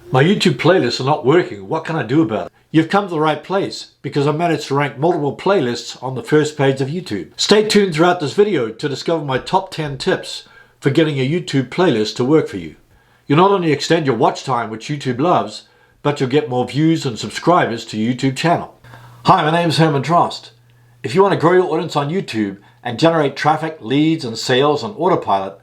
My YouTube playlists are not working. What can I do about it? You've come to the right place because I managed to rank multiple playlists on the first page of YouTube. Stay tuned throughout this video to discover my top 10 tips for getting a YouTube playlist to work for you. You'll not only extend your watch time, which YouTube loves, but you'll get more views and subscribers to your YouTube channel. Hi, my name is Drost. If you want to grow your audience on YouTube and generate traffic, leads, and sales on autopilot,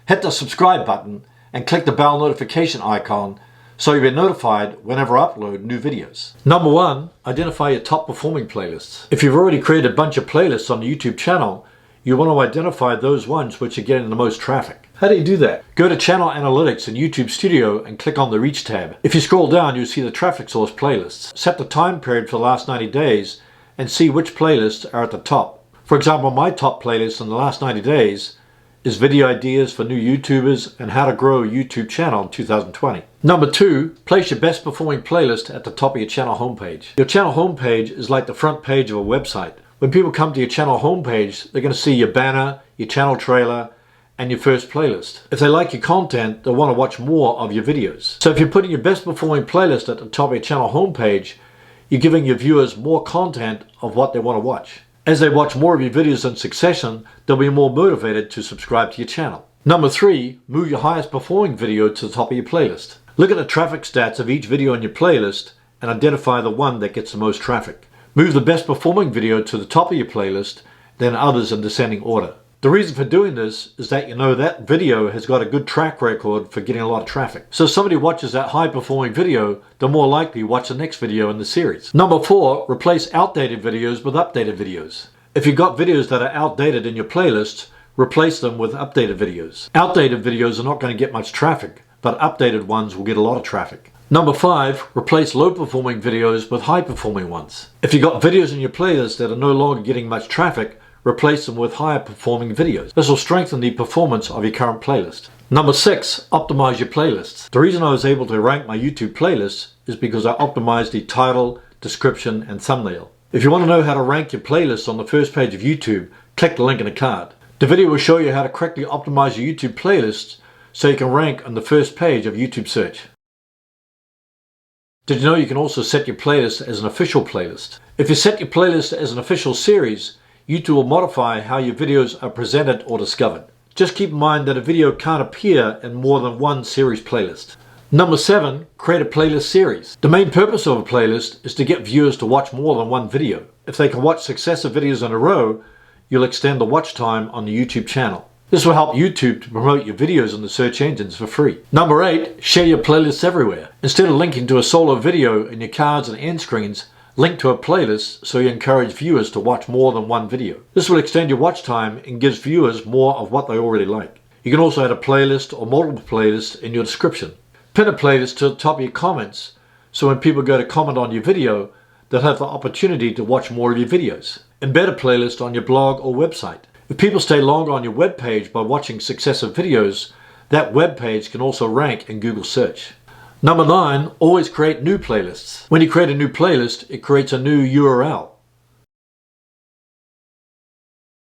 hit the subscribe button and click the bell notification icon so you'll be notified whenever I upload new videos. Number 1, identify your top performing playlists. If you've already created a bunch of playlists on the YouTube channel, you want to identify those ones which are getting the most traffic. How do you do that? Go to Channel Analytics in YouTube Studio and click on the Reach tab. If you scroll down, you'll see the traffic source playlists. Set the time period for the last 90 days and see which playlists are at the top. For example, my top playlist in the last 90 days is video ideas for new YouTubers and how to grow a YouTube channel in 2020. Number 2, place your best performing playlist at the top of your channel homepage. Your channel homepage is like the front page of a website. When people come to your channel homepage, they're going to see your banner, your channel trailer, and your first playlist. If they like your content, they'll want to watch more of your videos. So if you're putting your best performing playlist at the top of your channel homepage, you're giving your viewers more content of what they want to watch. As they watch more of your videos in succession, they'll be more motivated to subscribe to your channel. Number 3, move your highest performing video to the top of your playlist. Look at the traffic stats of each video on your playlist and identify the one that gets the most traffic. Move the best performing video to the top of your playlist, then others in descending order. The reason for doing this is that you know that video has got a good track record for getting a lot of traffic. So if somebody watches that high performing video, they're more likely to watch the next video in the series. Number 4, replace outdated videos with updated videos. If you've got videos that are outdated in your playlist, replace them with updated videos. Outdated videos are not going to get much traffic, but updated ones will get a lot of traffic. Number 5, replace low performing videos with high performing ones. If you've got videos in your playlist that are no longer getting much traffic, replace them with higher performing videos. This will strengthen the performance of your current playlist. Number 6, optimize your playlists. The reason I was able to rank my YouTube playlists is because I optimized the title, description, and thumbnail. If you want to know how to rank your playlists on the first page of YouTube, click the link in the card. The video will show you how to correctly optimize your YouTube playlists so you can rank on the first page of YouTube search. Did you know you can also set your playlist as an official playlist? If you set your playlist as an official series, YouTube will modify how your videos are presented or discovered. Just keep in mind that a video can't appear in more than one series playlist. Number 7, create a playlist series. The main purpose of a playlist is to get viewers to watch more than one video. If they can watch successive videos in a row, you'll extend the watch time on the YouTube channel. This will help YouTube to promote your videos in the search engines for free. Number 8, share your playlists everywhere. Instead of linking to a solo video in your cards and end screens, link to a playlist so you encourage viewers to watch more than one video. This will extend your watch time and gives viewers more of what they already like. You can also add a playlist or multiple playlists in your description. Pin a playlist to the top of your comments so when people go to comment on your video, they'll have the opportunity to watch more of your videos. Embed a playlist on your blog or website. If people stay longer on your web page by watching successive videos, that web page can also rank in Google search. Number 9, always create new playlists. When you create a new playlist, it creates a new URL.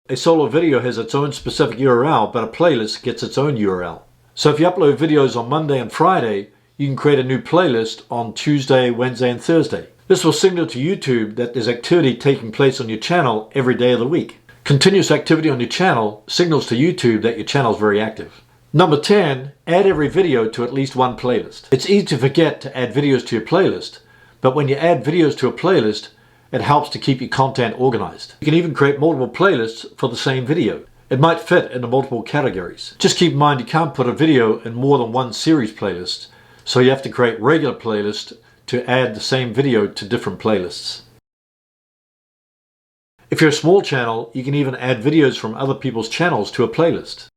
A solo video has its own specific URL, but a playlist gets its own URL. So if you upload videos on Monday and Friday, you can create a new playlist on Tuesday, Wednesday, and Thursday. This will signal to YouTube that there's activity taking place on your channel every day of the week. Continuous activity on your channel signals to YouTube that your channel is very active. Number 10, add every video to at least one playlist. It's easy to forget to add videos to your playlist, but when you add videos to a playlist, it helps to keep your content organized. You can even create multiple playlists for the same video. It might fit into multiple categories. Just keep in mind you can't put a video in more than one series playlist, so you have to create regular playlists to add the same video to different playlists. If you're a small channel, you can even add videos from other people's channels to a playlist.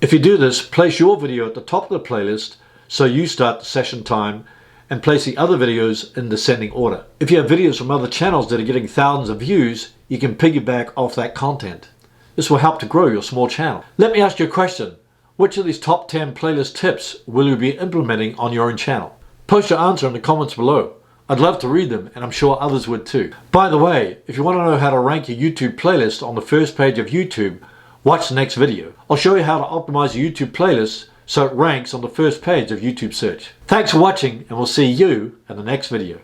If you do this, place your video at the top of the playlist so you start the session time and place the other videos in descending order. If you have videos from other channels that are getting thousands of views, you can piggyback off that content. This will help to grow your small channel. Let me ask you a question. Which of these top 10 playlist tips will you be implementing on your own channel? Post your answer in the comments below. I'd love to read them, and I'm sure others would too. By the way, if you want to know how to rank your YouTube playlist on the first page of YouTube, watch the next video. I'll show you how to optimize your YouTube playlist so it ranks on the first page of YouTube search. Thanks for watching, and we'll see you in the next video.